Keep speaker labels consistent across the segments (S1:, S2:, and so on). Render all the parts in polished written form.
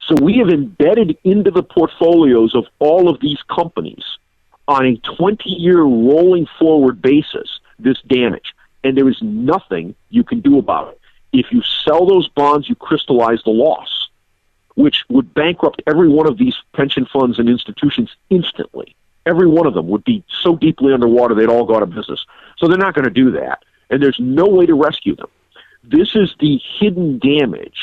S1: So we have embedded into the portfolios of all of these companies on a 20-year rolling forward basis this damage. And there is nothing you can do about it. If you sell those bonds, you crystallize the loss, which would bankrupt every one of these pension funds and institutions instantly. Every one of them would be so deeply underwater they'd all go out of business. So they're not going to do that. And there's no way to rescue them. This is the hidden damage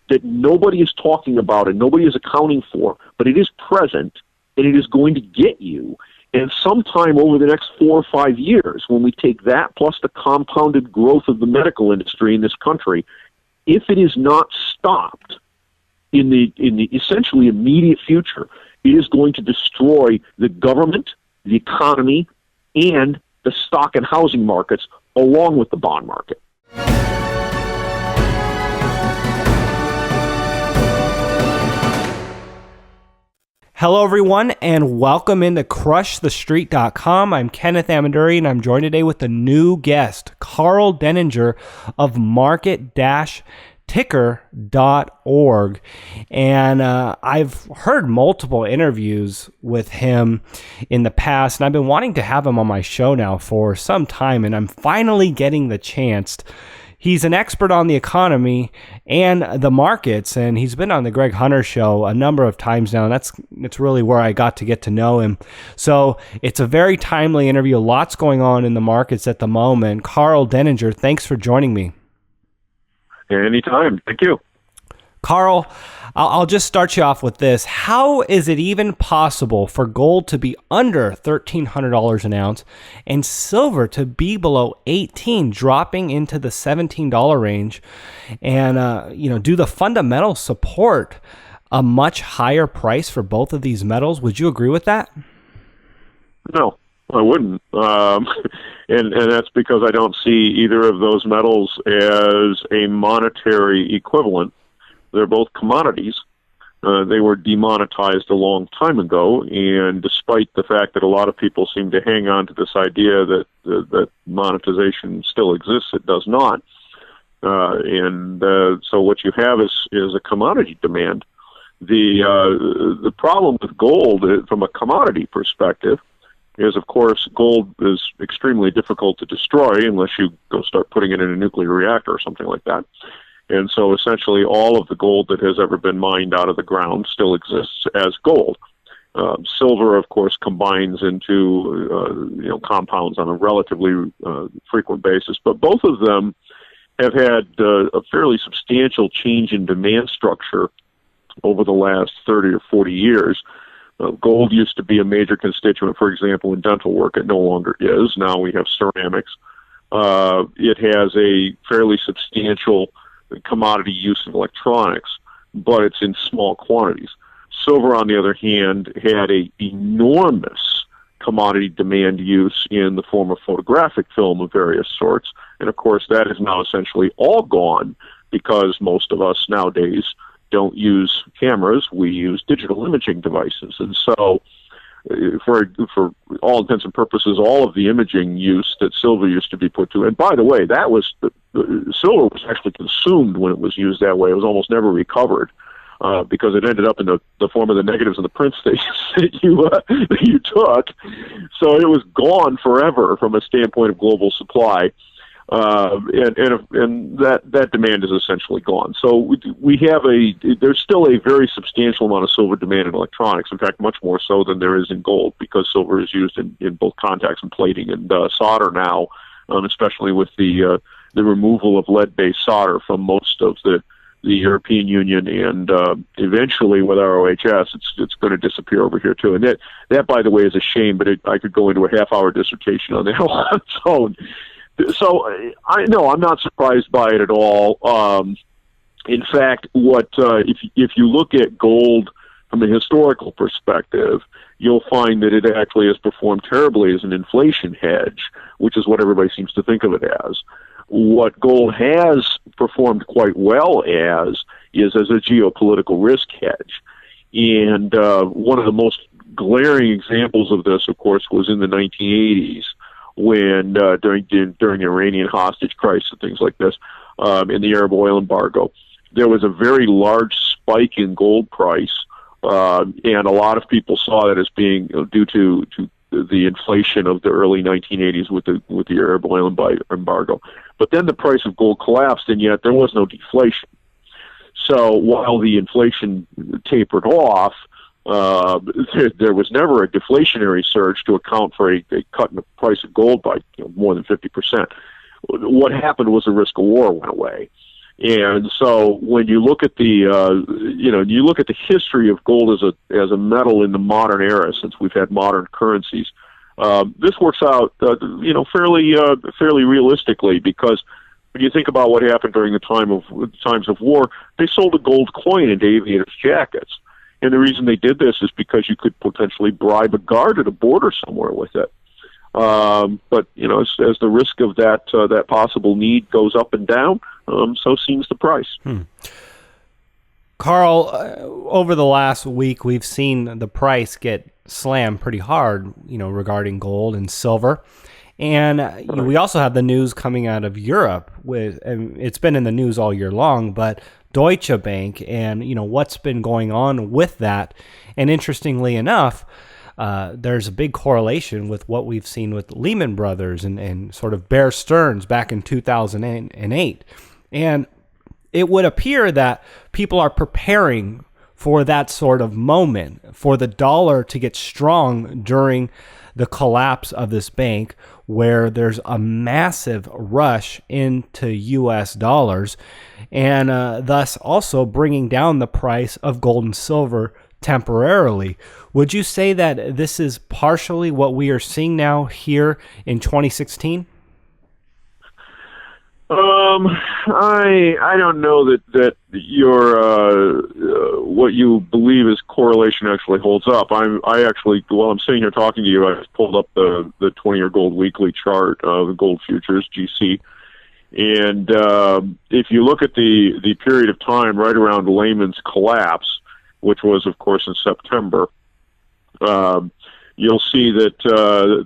S1: that nobody is talking about and nobody is accounting for, but it is present and it is going to get you. And sometime over the next 4 or 5 years, when we take that plus the compounded growth of the medical industry in this country, if it is not stopped in the essentially immediate future, it is going to destroy the government, the economy, and the stock and housing markets, along with the bond market.
S2: Hello, everyone, and welcome into CrushTheStreet.com. I'm Kenneth Amaduri, and I'm joined today with a new guest, Karl Denninger of market-ticker.org. And I've heard multiple interviews with him in the past, and I've been wanting to have him on my show now for some time, and I'm finally getting the chance. He's an expert on the economy and the markets, and he's been on the Greg Hunter Show a number of times now, and that's really where I got to get to know him. So it's a very timely interview. Lots going on in the markets at the moment. Karl Denninger, thanks for joining me.
S1: Anytime. Thank you.
S2: Karl, I'll just start you off with this. How is it even possible for gold to be under $1,300 an ounce and silver to be below $18, dropping into the $17 range? And, do the fundamentals support a much higher price for both of these metals? Would you agree with that?
S1: No, I wouldn't. And that's because I don't see either of those metals as a monetary equivalent. They're both commodities. They were demonetized a long time ago, and despite the fact that a lot of people seem to hang on to this idea that that monetization still exists, it does not. So what you have is a commodity demand. The problem with gold from a commodity perspective is, of course, gold is extremely difficult to destroy unless you go start putting it in a nuclear reactor or something like that. And so essentially all of the gold that has ever been mined out of the ground still exists as gold. Silver, of course, combines into compounds on a relatively frequent basis. But both of them have had a fairly substantial change in demand structure over the last 30 or 40 years. Gold used to be a major constituent, for example, in dental work. It no longer is. Now we have ceramics. It has a fairly substantial commodity use in electronics, but it's in small quantities. Silver, on the other hand, had a enormous commodity demand use in the form of photographic film of various sorts, and of course that is now essentially all gone because most of us nowadays don't use cameras, we use digital imaging devices. And so for all intents and purposes, all of the imaging use that silver used to be put to, and by the way, that was silver was actually consumed when it was used that way. It was almost never recovered because it ended up in the form of the negatives and the prints that you took. So it was gone forever from a standpoint of global supply. And that demand is essentially gone. So there's still a very substantial amount of silver demand in electronics. In fact, much more so than there is in gold, because silver is used in both contacts and plating and solder now, especially with the removal of lead-based solder from most of the European Union, and eventually with ROHS, it's going to disappear over here too. And that, by the way, is a shame. But I could go into a half-hour dissertation on that on its own. So I'm not surprised by it at all. In fact, if you look at gold from a historical perspective, you'll find that it actually has performed terribly as an inflation hedge, which is what everybody seems to think of it as. What gold has performed quite well as is as a geopolitical risk hedge. And one of the most glaring examples of this, of course, was in the 1980s, when during the Iranian hostage crisis and things like this, in the Arab oil embargo, there was a very large spike in gold price, and a lot of people saw that as being due to the inflation of the early 1980s with the Arab oil embargo. But then the price of gold collapsed, and yet there was no deflation. So while the inflation tapered off, there was never a deflationary surge to account for a cut in the price of gold by more than 50%. What happened was the risk of war went away. And so when you look at you look at the history of gold as a metal in the modern era, since we've had modern currencies, this works out fairly realistically, because when you think about what happened during the times of war, they sold a gold coin into aviators' jackets, and the reason they did this is because you could potentially bribe a guard at a border somewhere with it. But as the risk of that possible need goes up and down, so seems the price.
S2: Karl, over the last week, we've seen the price get slammed pretty hard, regarding gold and silver. And we also have the news coming out of Europe, and it's been in the news all year long, but Deutsche Bank and, what's been going on with that. And interestingly enough, there's a big correlation with what we've seen with Lehman Brothers and sort of Bear Stearns back in 2008. And it would appear that people are preparing for that sort of moment, for the dollar to get strong during the collapse of this bank, where there's a massive rush into U.S. dollars, and thus also bringing down the price of gold and silver temporarily. Would you say that this is partially what we are seeing now here in 2016?
S1: I don't know that your what you believe is correlation actually holds up. I actually, while I'm sitting here talking to you, I just pulled up the 20-year gold weekly chart of the gold futures GC, and if you look at the period of time right around Lehman's collapse, which was of course in September, you'll see that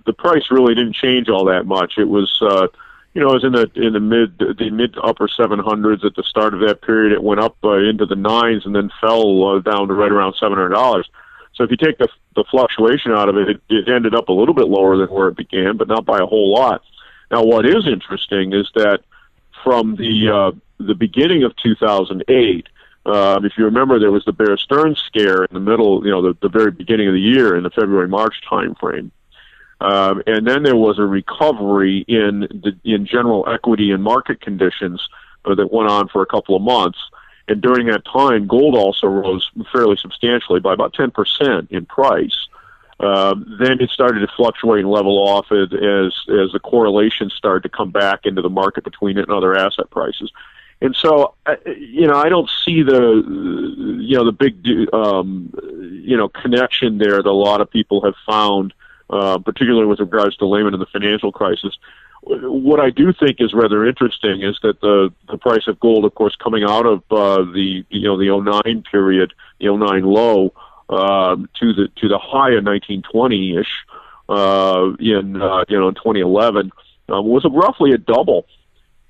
S1: the price really didn't change all that much. It was it was in the mid to upper 700s at the start of that period. It went up into the 9s and then fell down to right around $700. So if you take the fluctuation out of it, it ended up a little bit lower than where it began, but not by a whole lot. Now, what is interesting is that from the beginning of 2008, if you remember, there was the Bear Stearns scare in the middle, the very beginning of the year in the February-March timeframe. And then there was a recovery in general equity and market conditions that went on for a couple of months. And during that time, gold also rose fairly substantially by about 10% in price. Then it started to fluctuate and level off as the correlation started to come back into the market between it and other asset prices. And so, I don't see the big, connection there that a lot of people have found, particularly with regards to Lehman and the financial crisis. What I do think is rather interesting is that the price of gold, of course, coming out of the 09 period, the 09 low, to the high of 1920-ish in 2011, was roughly a double.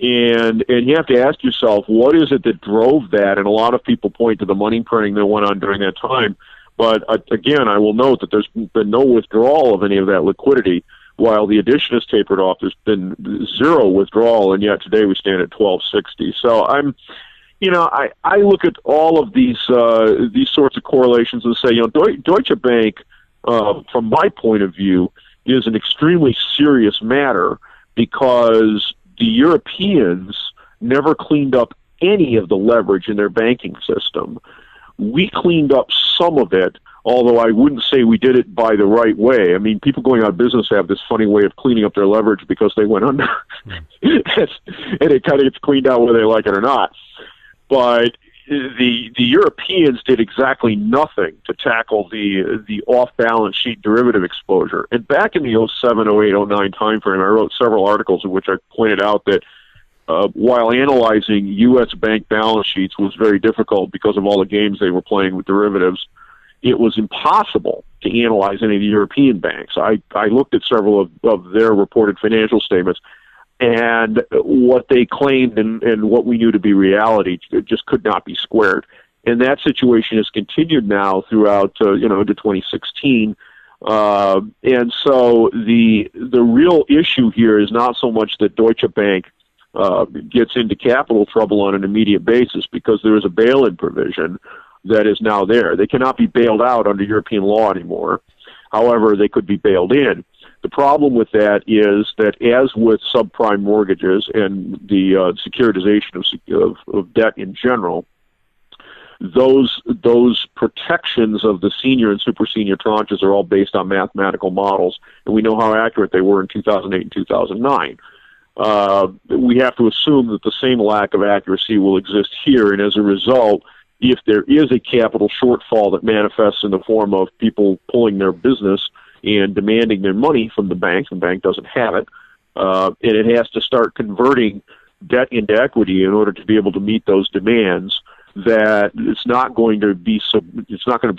S1: And you have to ask yourself, what is it that drove that? And a lot of people point to the money printing that went on during that time. But again, I will note that there's been no withdrawal of any of that liquidity, while the addition has tapered off. There's been zero withdrawal, and yet today we stand at 1260. So I look at all of these sorts of correlations and say, Deutsche Bank, from my point of view, is an extremely serious matter, because the Europeans never cleaned up any of the leverage in their banking system. We cleaned up some of it, although I wouldn't say we did it by the right way. I mean, people going out of business have this funny way of cleaning up their leverage because they went under. And it kind of gets cleaned out whether they like it or not. But the Europeans did exactly nothing to tackle the off-balance sheet derivative exposure. And back in the 07, 08, 09 timeframe, I wrote several articles in which I pointed out that while analyzing U.S. bank balance sheets was very difficult because of all the games they were playing with derivatives, it was impossible to analyze any of the European banks. I looked at several of their reported financial statements, and what they claimed and what we knew to be reality just could not be squared. And that situation has continued now throughout, into 2016. And so the real issue here is not so much that Deutsche Bank gets into capital trouble on an immediate basis, because there is a bail-in provision that is now there. They cannot be bailed out under European law anymore. However, they could be bailed in. The problem with that is that, as with subprime mortgages and the securitization of debt in general, those protections of the senior and super senior tranches are all based on mathematical models, and we know how accurate they were in 2008 and 2009. We have to assume that the same lack of accuracy will exist here, and as a result, if there is a capital shortfall that manifests in the form of people pulling their business and demanding their money from the bank doesn't have it, and it has to start converting debt into equity in order to be able to meet those demands, that it's not going to be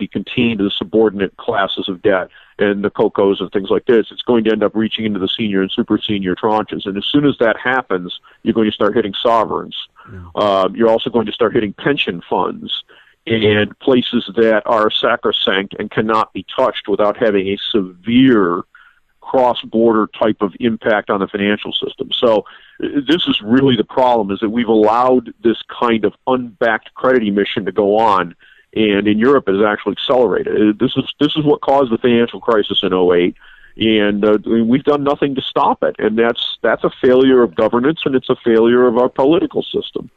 S1: contained to the subordinate classes of debt and the COCOs and things like this. It's going to end up reaching into the senior and super senior tranches. And as soon as that happens, you're going to start hitting sovereigns. You're also going to start hitting pension funds and places that are sacrosanct and cannot be touched without having a severe cross-border type of impact on the financial system. So this is really the problem, is that we've allowed this kind of unbacked credit emission to go on, and in Europe it has actually accelerated. This is what caused the financial crisis in '08, and we've done nothing to stop it. And that's a failure of governance, and it's a failure of our political system.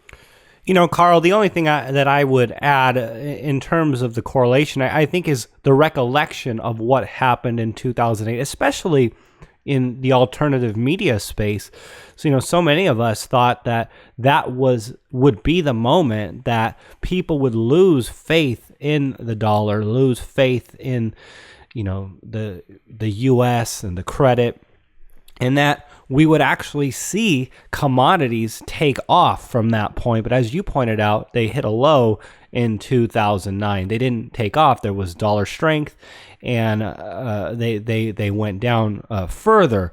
S2: Karl, the only thing that I would add in terms of the correlation, I think, is the recollection of what happened in 2008, especially in the alternative media space. So, so many of us thought that would be the moment that people would lose faith in the dollar, lose faith in, the U.S. and the credit, and that we would actually see commodities take off from that point. But as you pointed out, they hit a low in 2009. They didn't take off. There was dollar strength, and they went down further.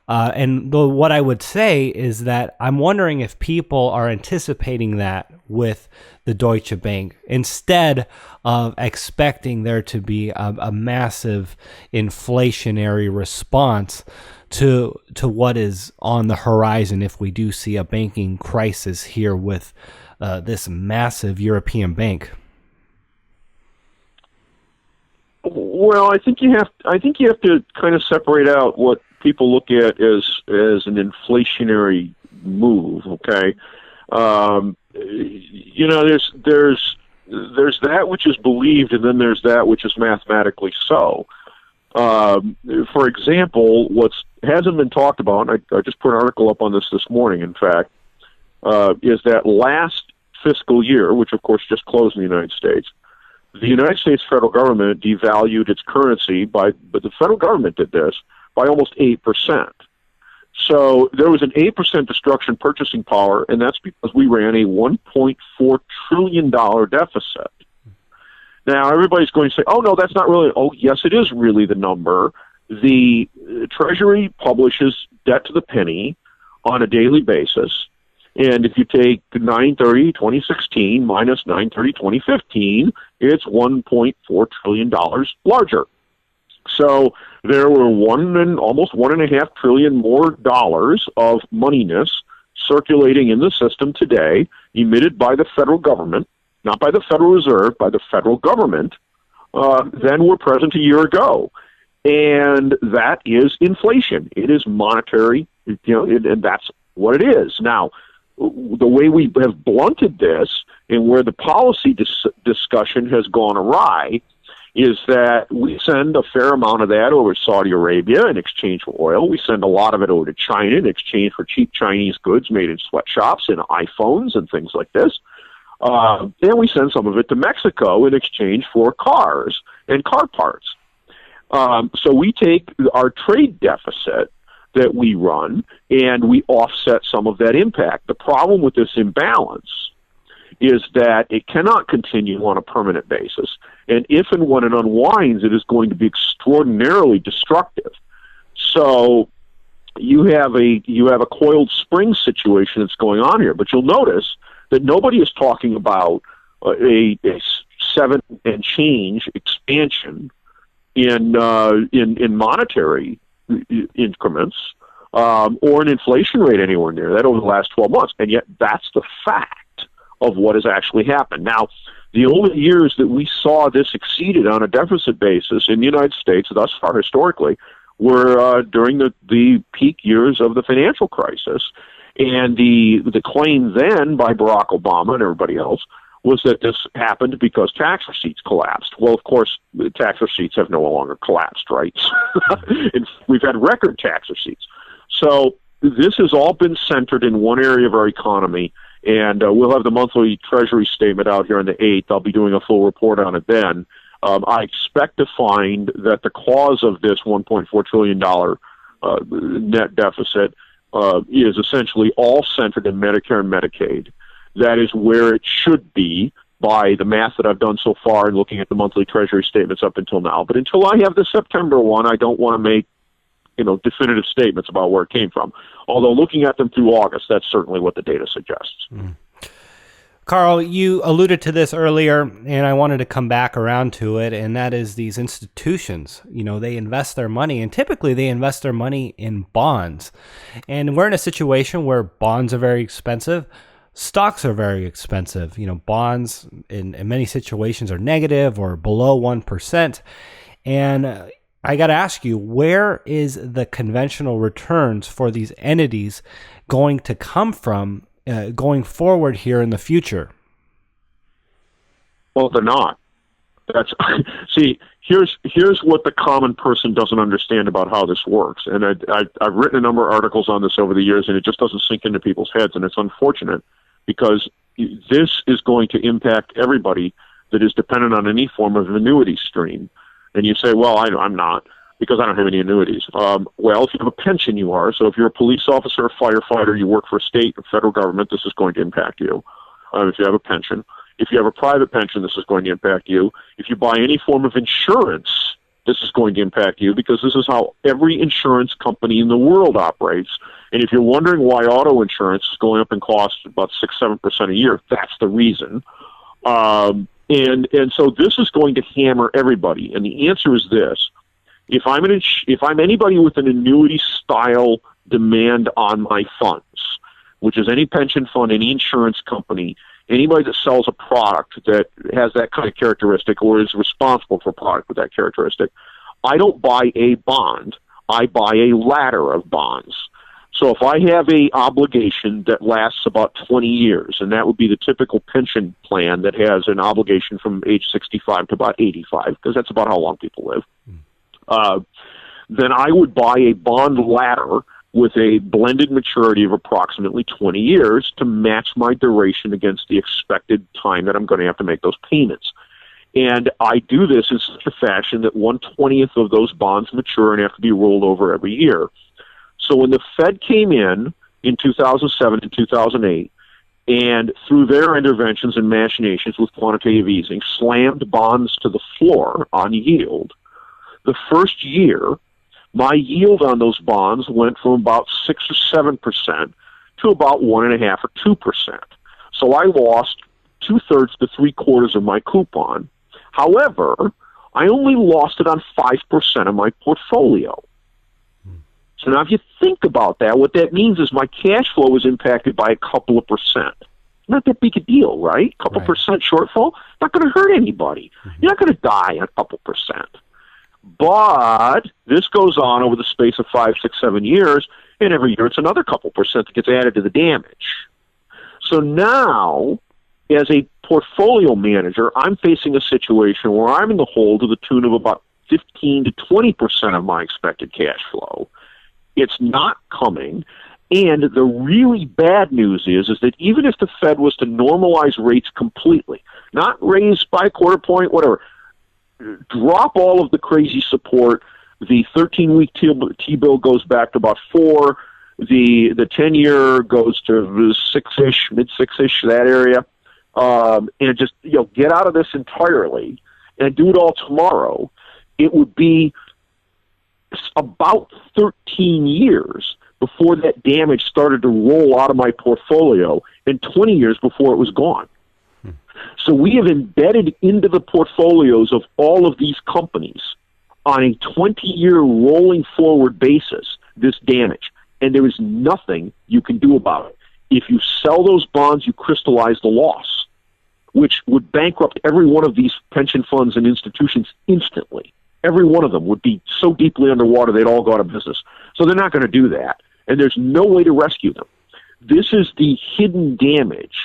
S2: And what I would say is that I'm wondering if people are anticipating that with the Deutsche Bank, instead of expecting there to be a massive inflationary response to what is on the horizon if we do see a banking crisis here with this massive European bank.
S1: Well, I think you have to kind of separate out what people look at as an inflationary move. Okay, there's that which is believed, and then there's that which is mathematically so. For example, what hasn't been talked about, and I just put an article up on this morning, in fact, is that last fiscal year, which of course just closed in the United States, the United States federal government devalued its currency but the federal government did this by almost 8%. So there was an 8% destruction purchasing power, and that's because we ran a $1.4 trillion deficit. Now, everybody's going to say, oh, no, that's not really. Oh, yes, it is really the number. The Treasury publishes debt to the penny on a daily basis. And if you take 9/30/2016 minus 9/30/2015, it's $1.4 trillion larger. So there were almost $1.5 trillion more dollars of moneyness circulating in the system today, emitted by the federal government, not by the Federal Reserve, by the federal government, than were present a year ago. And that is inflation. It is monetary, and that's what it is. Now, the way we have blunted this and where the policy discussion has gone awry is that we send a fair amount of that over to Saudi Arabia in exchange for oil. We send a lot of it over to China in exchange for cheap Chinese goods made in sweatshops and iPhones and things like this. And we send some of it to Mexico in exchange for cars and car parts. So we take our trade deficit that we run and we offset some of that impact. The problem with this imbalance is that it cannot continue on a permanent basis. And if and when it unwinds, it is going to be extraordinarily destructive. So you have a coiled spring situation that's going on here. But you'll notice that nobody is talking about a 7 and change expansion in monetary increments, or an inflation rate anywhere near that over the last 12 months. And yet that's the fact of what has actually happened. Now, the only years that we saw this exceeded on a deficit basis in the United States thus far historically were during the peak years of the financial crisis. And the claim then by Barack Obama and everybody else was that this happened because tax receipts collapsed. Well, of course, the tax receipts have no longer collapsed, right? We've had record tax receipts. So this has all been centered in one area of our economy, and we'll have the monthly Treasury statement out here on the 8th. I'll be doing a full report on it then. I expect to find that the cause of this $1.4 trillion net deficit is essentially all centered in Medicare and Medicaid. That is where it should be by the math that I've done so far and looking at the monthly Treasury statements up until now. But until I have the September one, I don't want to make definitive statements about where it came from. Although looking at them through August, that's certainly what the data suggests. Mm.
S2: Carl, you alluded to this earlier, and I wanted to come back around to it, and that is these institutions. They invest their money, and typically they invest their money in bonds. And we're in a situation where bonds are very expensive. Stocks are very expensive. Bonds in many situations are negative or below 1%. And I got to ask you, where is the conventional returns for these entities going to come from going forward here in the future?
S1: Well, they're not. See, here's what the common person doesn't understand about how this works. And I've written a number of articles on this over the years, and it just doesn't sink into people's heads, and it's unfortunate because this is going to impact everybody that is dependent on any form of annuity stream. And you say, well, I'm not, because I don't have any annuities. Well, if you have a pension, you are. So if you're a police officer, a firefighter, you work for a state or federal government, this is going to impact you. If you have a pension. If you have a private pension, this is going to impact you. If you buy any form of insurance, this is going to impact you, because this is how every insurance company in the world operates. And if you're wondering why auto insurance is going up in cost about 6-7% a year, that's the reason. And so this is going to hammer everybody. And the answer is this: if I'm anybody with an annuity style demand on my funds, which is any pension fund, any insurance company, anybody that sells a product that has that kind of characteristic or is responsible for a product with that characteristic, I don't buy a bond. I buy a ladder of bonds. So if I have a obligation that lasts about 20 years, and that would be the typical pension plan that has an obligation from age 65 to about 85, because that's about how long people live, then I would buy a bond ladder with a blended maturity of approximately 20 years to match my duration against the expected time that I'm going to have to make those payments. And I do this in such a fashion that 1/20th of those bonds mature and have to be rolled over every year. So when the Fed came in 2007 and 2008, and through their interventions and machinations with quantitative easing, slammed bonds to the floor on yield, the first year, my yield on those bonds went from about 6 or 7% to about 1.5 or 2%. So I lost 2/3 to 3/4 of my coupon. However, I only lost it on 5% of my portfolio. So now if you think about that, what that means is my cash flow is impacted by a couple of percent. Not that big a deal, right? A couple percent shortfall, not going to hurt anybody. You're not going to die on a couple percent. But this goes on over the space of 5, 6, 7 years, and every year it's another couple percent that gets added to the damage. So now, as a portfolio manager, I'm facing a situation where I'm in the hole to the tune of about 15 to 20% of my expected cash flow. It's not coming. And the really bad news is that even if the Fed was to normalize rates completely, not raise by a quarter point, whatever, drop all of the crazy support, the 13-week T-bill goes back to about 4, the 10-year goes to 6-ish, mid-6-ish, that area, and just get out of this entirely and do it all tomorrow, it would be about 13 years before that damage started to roll out of my portfolio, and 20 years before it was gone. So we have embedded into the portfolios of all of these companies on a 20-year rolling forward basis this damage, and there is nothing you can do about it. If you sell those bonds, you crystallize the loss, which would bankrupt every one of these pension funds and institutions instantly. Every one of them would be so deeply underwater they'd all go out of business. So they're not going to do that, and there's no way to rescue them. This is the hidden damage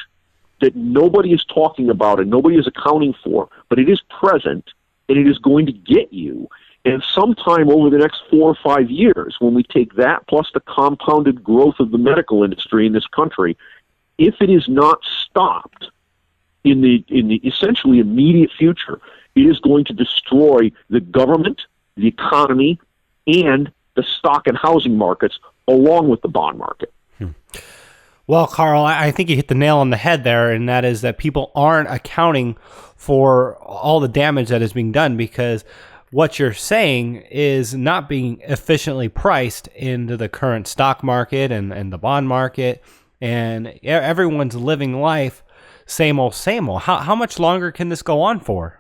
S1: that nobody is talking about and nobody is accounting for, but it is present, and it is going to get you. And sometime over the next 4 or 5 years, when we take that plus the compounded growth of the medical industry in this country, if it is not stopped in the essentially immediate future, it is going to destroy the government, the economy, and the stock and housing markets, along with the bond market.
S2: Well, Karl, I think you hit the nail on the head there, and that is that people aren't accounting for all the damage that is being done, because what you're saying is not being efficiently priced into the current stock market and the bond market, and everyone's living life same old, same old. How much longer can this go on for?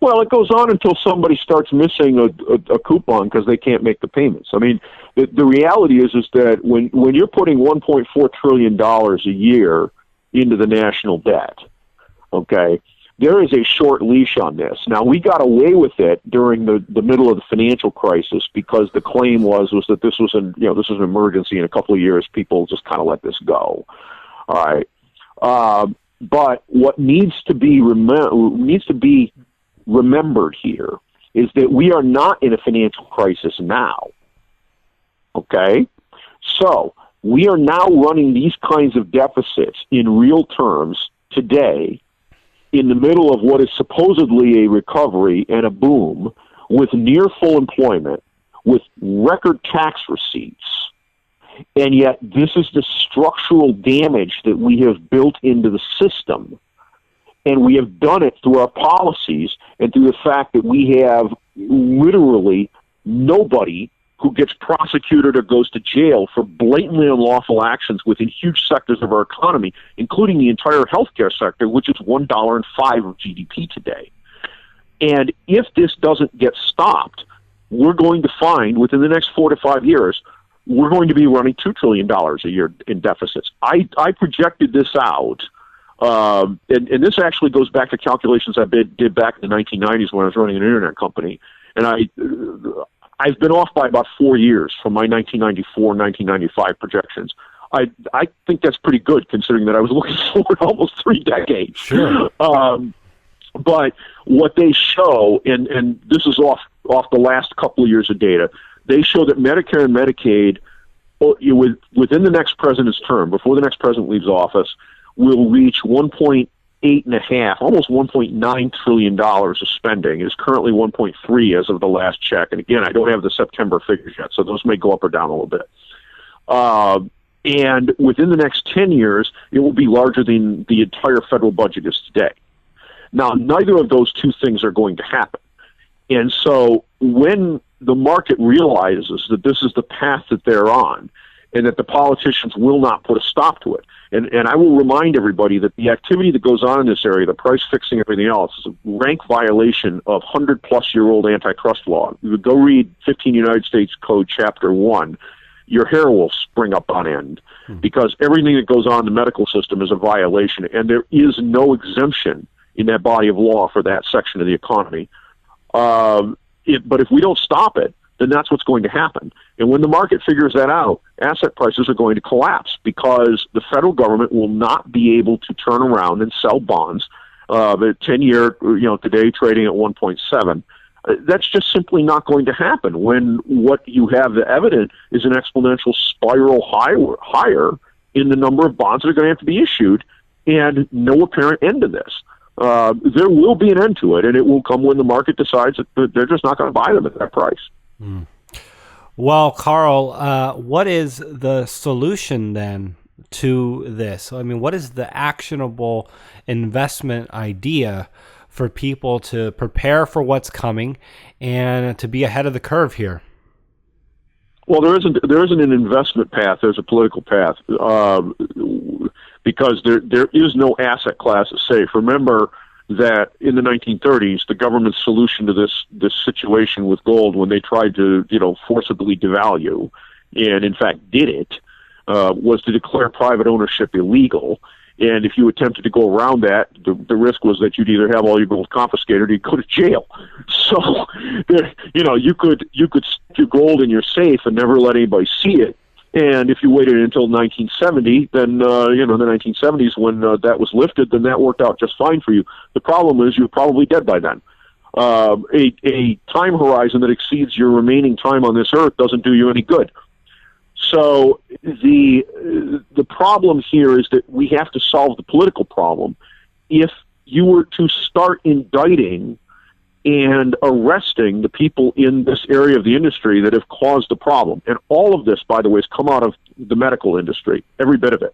S1: Well, it goes on until somebody starts missing a coupon because they can't make the payments. I mean, the reality is that when you're putting $1.4 trillion a year into the national debt, okay, there is a short leash on this. Now, we got away with it during the middle of the financial crisis because the claim was that this was an emergency. In a couple of years, people just kind of let this go. All right, but what needs to be remembered here is that we are not in a financial crisis now. Okay? So we are now running these kinds of deficits in real terms today in the middle of what is supposedly a recovery and a boom with near full employment, with record tax receipts. And yet this is the structural damage that we have built into the system. And we have done it through our policies and through the fact that we have literally nobody who gets prosecuted or goes to jail for blatantly unlawful actions within huge sectors of our economy, including the entire healthcare sector, which is $1.05 of GDP today. And if this doesn't get stopped, we're going to find within the next 4 to 5 years, we're going to be running $2 trillion a year in deficits. I projected this out. And this actually goes back to calculations I did back in the 1990s when I was running an internet company. And I've been off by about 4 years from my 1994, 1995 projections. I think that's pretty good considering that I was looking forward almost 3 decades.
S2: Sure.
S1: But what they show, and this is off the last couple of years of data, they show that Medicare and Medicaid, within the next president's term, before the next president leaves office, will reach 1.8.5, almost $1.9 trillion of spending. It is currently 1.3 as of the last check. And again, I don't have the September figures yet, so those may go up or down a little bit. And within the next 10 years, it will be larger than the entire federal budget is today. Now, neither of those two things are going to happen. And so when the market realizes that this is the path that they're on and that the politicians will not put a stop to it, and I will remind everybody that the activity that goes on in this area, the price fixing, everything else, is a rank violation of 100-plus-year-old antitrust law. You would go read 15 United States Code Chapter 1. Your hair will spring up on end because everything that goes on in the medical system is a violation, and there is no exemption in that body of law for that section of the economy. But if we don't stop it, then that's what's going to happen. And when the market figures that out, asset prices are going to collapse because the federal government will not be able to turn around and sell bonds. The 10-year, today trading at 1.7. That's just simply not going to happen when what you have the evidence is an exponential spiral higher in the number of bonds that are going to have to be issued and no apparent end to this. There will be an end to it, and it will come when the market decides that they're just not going to buy them at that price.
S2: Mm. Well, Karl, what is the solution then to this? I mean, what is the actionable investment idea for people to prepare for what's coming and to be ahead of the curve here?
S1: Well, there isn't an investment path. There's a political path, because there is no asset class that's safe. Remember that in the 1930s, the government's solution to this situation with gold, when they tried to forcibly devalue, and in fact did it, was to declare private ownership illegal. And if you attempted to go around that, the risk was that you'd either have all your gold confiscated or you'd go to jail. So, you could stick your gold in your safe and never let anybody see it. And if you waited until 1970, then, the 1970s, when that was lifted, then that worked out just fine for you. The problem is you're probably dead by then. A time horizon that exceeds your remaining time on this earth doesn't do you any good. So the problem here is that we have to solve the political problem. If you were to start indicting and arresting the people in this area of the industry that have caused the problem, and all of this, by the way, has come out of the medical industry, every bit of it.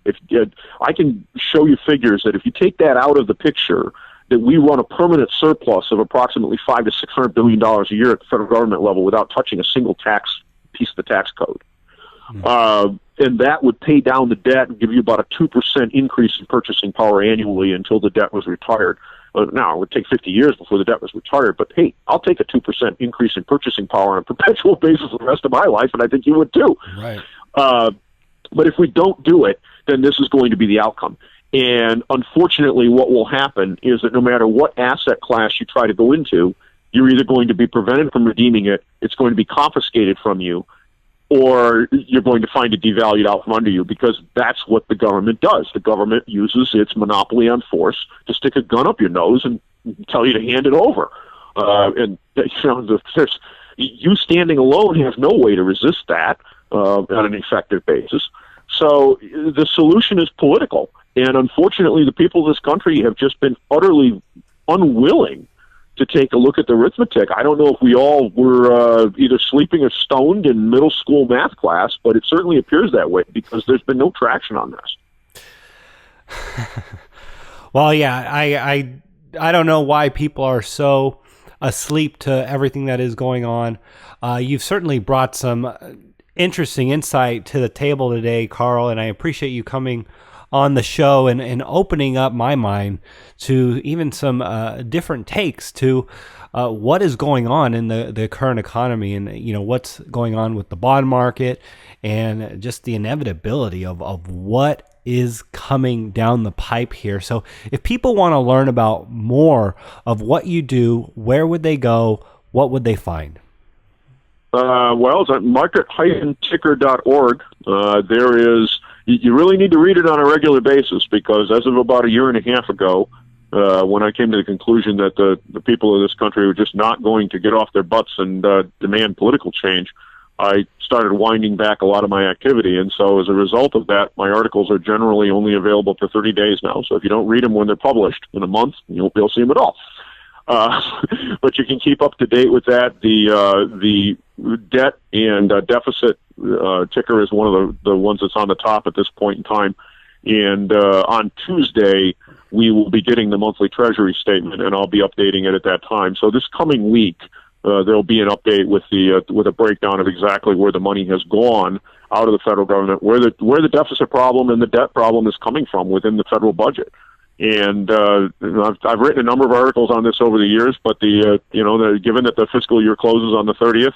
S1: I can show you figures that if you take that out of the picture, that we run a permanent surplus of approximately $500 to $600 billion a year at the federal government level without touching a single piece of the tax code. And that would pay down the debt and give you about a 2% increase in purchasing power annually until the debt was retired. Now, it would take 50 years before the debt was retired, but hey, I'll take a 2% increase in purchasing power on a perpetual basis for the rest of my life, and I think you would too.
S2: Right.
S1: But if we don't do it, then this is going to be the outcome. And unfortunately, what will happen is that no matter what asset class you try to go into, you're either going to be prevented from redeeming it, it's going to be confiscated from you, or you're going to find it devalued out from under you, because that's what the government does. The government uses its monopoly on force to stick a gun up your nose and tell you to hand it over. You standing alone have no way to resist that on an effective basis. So the solution is political. And unfortunately, the people of this country have just been utterly unwilling to take a look at the arithmetic. I don't know if we all were either sleeping or stoned in middle school math class, but it certainly appears that way because there's been no traction on this.
S2: Well, yeah, I don't know why people are so asleep to everything that is going on. You've certainly brought some interesting insight to the table today, Karl, and I appreciate you coming on the show and opening up my mind to even some different takes to what is going on in the current economy, and what's going on with the bond market, and just the inevitability of what is coming down the pipe here. So if people want to learn about more of what you do, where would they go? What would they find?
S1: Well, it's at market-ticker.org. You really need to read it on a regular basis, because as of about a year and a half ago, when I came to the conclusion that the people of this country were just not going to get off their butts and demand political change, I started winding back a lot of my activity. And so as a result of that, my articles are generally only available for 30 days now. So if you don't read them when they're published in a month, you won't be able to see them at all. But you can keep up to date with that. The debt and deficit ticker is one of the ones that's on the top at this point in time. And on Tuesday, we will be getting the monthly Treasury statement, and I'll be updating it at that time. So this coming week, there'll be an update with a breakdown of exactly where the money has gone out of the federal government, where the deficit problem and the debt problem is coming from within the federal budget. And I've written a number of articles on this over the years, but given that the fiscal year closes on the 30th,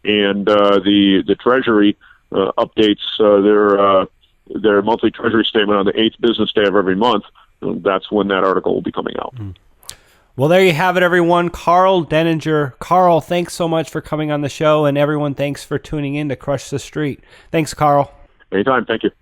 S1: and the Treasury updates their monthly Treasury statement on the 8th business day of every month, that's when that article will be coming out.
S2: Well, there you have it, everyone. Karl Denninger. Karl, thanks so much for coming on the show, and everyone, thanks for tuning in to Crush the Street. Thanks, Karl.
S1: Anytime. Thank you.